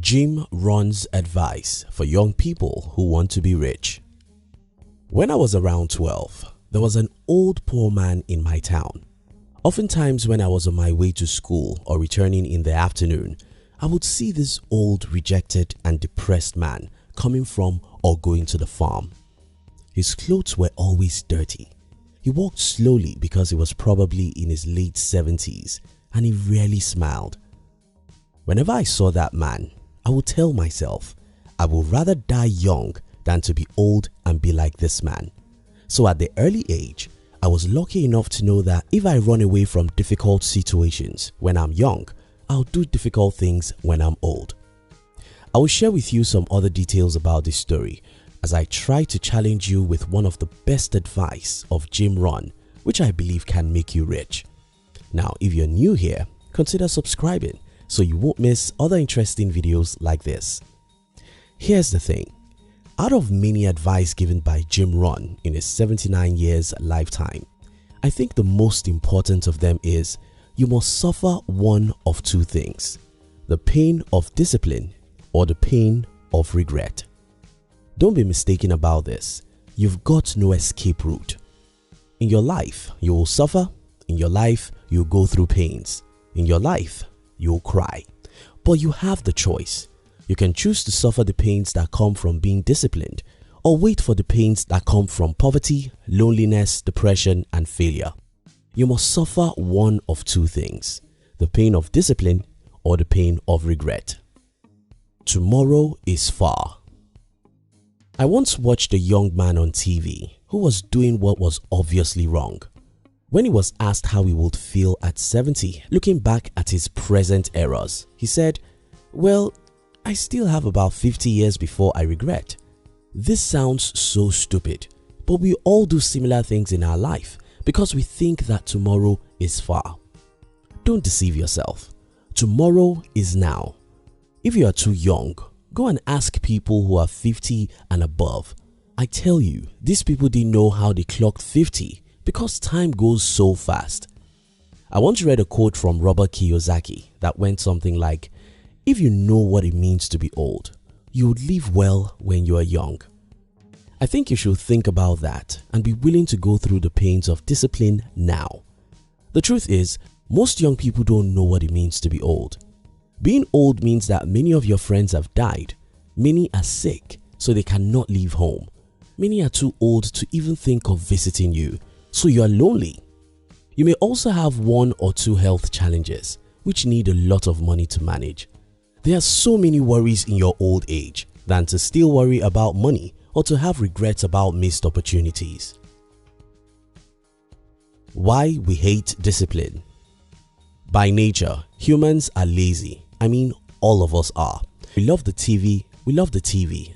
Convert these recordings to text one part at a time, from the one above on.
Jim Rohn's advice for young people who want to be rich. When I was around 12, there was an old poor man in my town. Oftentimes when I was on my way to school or returning in the afternoon, I would see this old, rejected and depressed man coming from or going to the farm. His clothes were always dirty. He walked slowly because he was probably in his late 70s and he rarely smiled. Whenever I saw that man, I would tell myself, I would rather die young than to be old and be like this man. So at the early age, I was lucky enough to know that if I run away from difficult situations when I'm young, I'll do difficult things when I'm old. I will share with you some other details about this story as I try to challenge you with one of the best advice of Jim Rohn, which I believe can make you rich. Now, if you're new here, consider subscribing so you won't miss other interesting videos like this. Here's the thing. Out of many advice given by Jim Rohn in his 79 years lifetime, I think the most important of them is you must suffer one of two things: the pain of discipline or the pain of regret. Don't be mistaken about this. You've got no escape route. In your life, you will suffer. In your life, you'll go through pains. In your life, you'll cry. But you have the choice. You can choose to suffer the pains that come from being disciplined or wait for the pains that come from poverty, loneliness, depression and failure. You must suffer one of two things: the pain of discipline or the pain of regret. Tomorrow is far. I once watched a young man on TV who was doing what was obviously wrong. When he was asked how he would feel at 70, looking back at his present errors, he said, "Well, I still have about 50 years before I regret." This sounds so stupid, but we all do similar things in our life because we think that tomorrow is far. Don't deceive yourself. Tomorrow is now. If you are too young, go and ask people who are 50 and above. I tell you, these people didn't know how they clocked 50 because time goes so fast. I once read a quote from Robert Kiyosaki that went something like, "If you know what it means to be old, you would live well when you are young." I think you should think about that and be willing to go through the pains of discipline now. The truth is, most young people don't know what it means to be old. Being old means that many of your friends have died, many are sick so they cannot leave home, many are too old to even think of visiting you, so you are lonely. You may also have one or two health challenges which need a lot of money to manage. There are so many worries in your old age than to still worry about money or to have regrets about missed opportunities. Why we hate discipline. By nature, humans are lazy. I mean, all of us are. We love the TV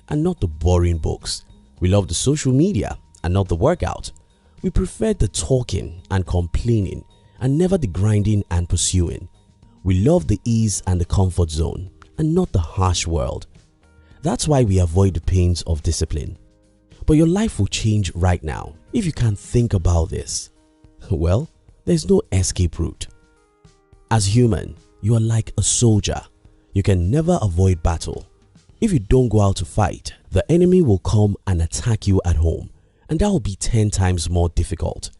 and not the boring books. We love the social media and not the workout. We prefer the talking and complaining and never the grinding and pursuing. We love the ease and the comfort zone and not the harsh world. That's why we avoid the pains of discipline. But your life will change right now if you can think about this. Well, there's no escape route. As human, you are like a soldier. You can never avoid battle. If you don't go out to fight, the enemy will come and attack you at home, and that will be 10 times more difficult.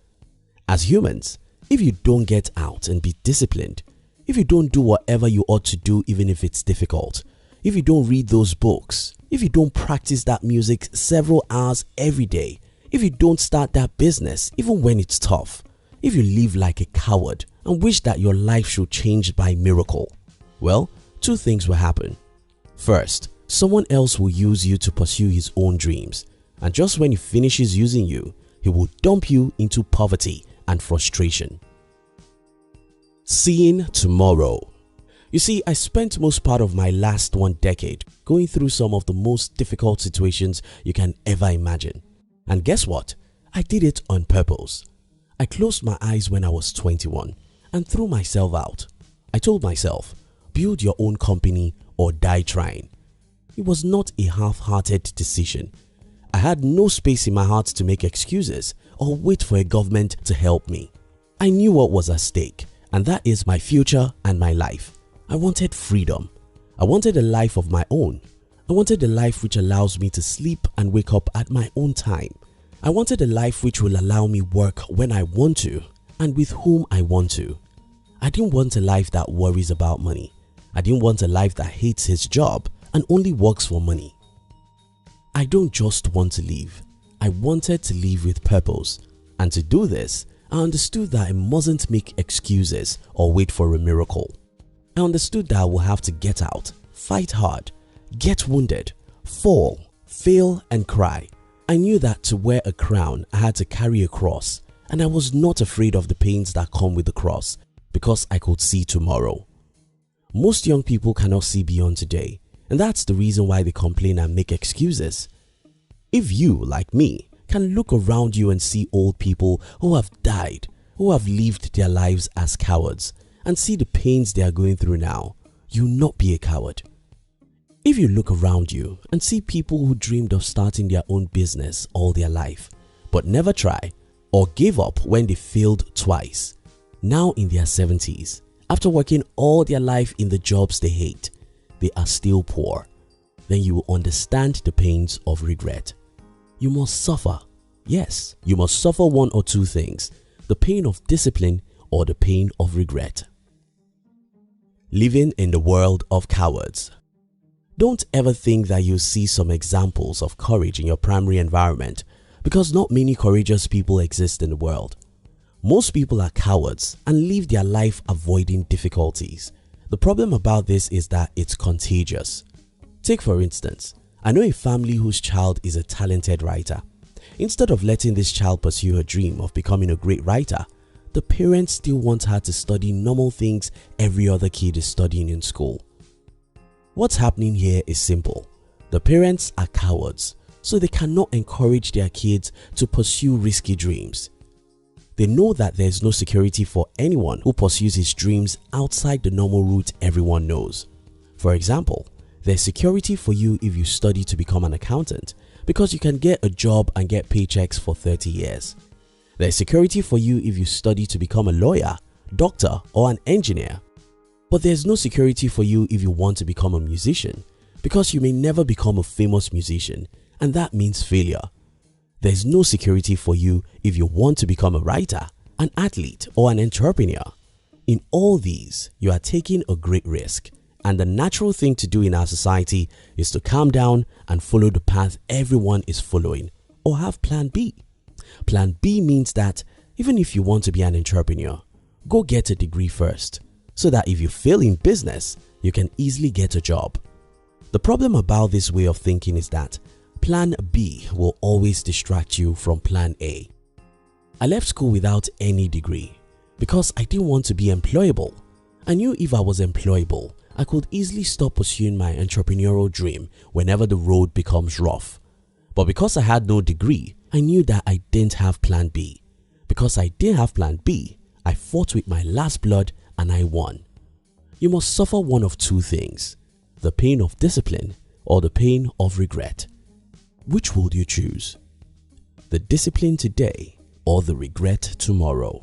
As humans, if you don't get out and be disciplined, if you don't do whatever you ought to do even if it's difficult, if you don't read those books, if you don't practice that music several hours every day, if you don't start that business even when it's tough, if you live like a coward and wish that your life should change by miracle, well, two things will happen. First, someone else will use you to pursue his own dreams, and just when he finishes using you, he will dump you into poverty and frustration. Seeing tomorrow. You see, I spent most part of my last 1 decade going through some of the most difficult situations you can ever imagine. And guess what? I did it on purpose. I closed my eyes when I was 21 and threw myself out. I told myself, build your own company or die trying. It was not a half-hearted decision. I had no space in my heart to make excuses or wait for a government to help me. I knew what was at stake, and that is my future and my life. I wanted freedom. I wanted a life of my own. I wanted a life which allows me to sleep and wake up at my own time. I wanted a life which will allow me work when I want to and with whom I want to. I didn't want a life that worries about money. I didn't want a life that hates his job and only works for money. I don't just want to live. I wanted to live with purpose, and to do this, I understood that I mustn't make excuses or wait for a miracle. I understood that I will have to get out, fight hard, get wounded, fall, fail and cry. I knew that to wear a crown, I had to carry a cross, and I was not afraid of the pains that come with the cross because I could see tomorrow. Most young people cannot see beyond today, and that's the reason why they complain and make excuses. If you, like me, can look around you and see old people who have died, who have lived their lives as cowards, and see the pains they are going through now, you'll not be a coward. If you look around you and see people who dreamed of starting their own business all their life, but never try or gave up when they failed twice, now in their 70s, after working all their life in the jobs they hate, they are still poor, then you will understand the pains of regret. You must suffer. Yes, you must suffer one or two things, the pain of discipline or the pain of regret. Living in the world of cowards. Don't ever think that you'll see some examples of courage in your primary environment, because not many courageous people exist in the world. Most people are cowards and live their life avoiding difficulties. The problem about this is that it's contagious. Take for instance, I know a family whose child is a talented writer. Instead of letting this child pursue her dream of becoming a great writer, the parents still want her to study normal things every other kid is studying in school. What's happening here is simple. The parents are cowards, so they cannot encourage their kids to pursue risky dreams. They know that there is no security for anyone who pursues his dreams outside the normal route everyone knows. For example, there's security for you if you study to become an accountant because you can get a job and get paychecks for 30 years. There's security for you if you study to become a lawyer, doctor or an engineer. But there's no security for you if you want to become a musician because you may never become a famous musician, and that means failure. There's no security for you if you want to become a writer, an athlete or an entrepreneur. In all these, you are taking a great risk, and the natural thing to do in our society is to calm down and follow the path everyone is following, or have plan B. Plan B means that even if you want to be an entrepreneur, go get a degree first, so that if you fail in business, you can easily get a job. The problem about this way of thinking is that plan B will always distract you from plan A. I left school without any degree because I didn't want to be employable. I knew if I was employable, I could easily stop pursuing my entrepreneurial dream whenever the road becomes rough. But because I had no degree, I knew that I didn't have plan B. Because I didn't have plan B, I fought with my last blood and I won. You must suffer one of two things, the pain of discipline or the pain of regret. Which would you choose? The discipline today or the regret tomorrow?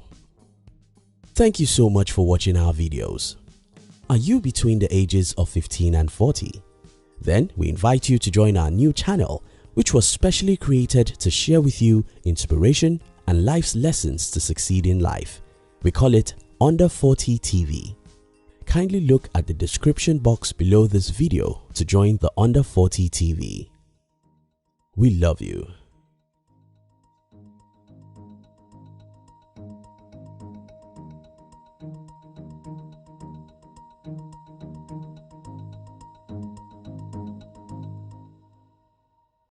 Thank you so much for watching our videos. Are you between the ages of 15 and 40? Then we invite you to join our new channel, which was specially created to share with you inspiration and life's lessons to succeed in life. We call it Under 40 TV. Kindly look at the description box below this video to join the Under 40 TV. We love you.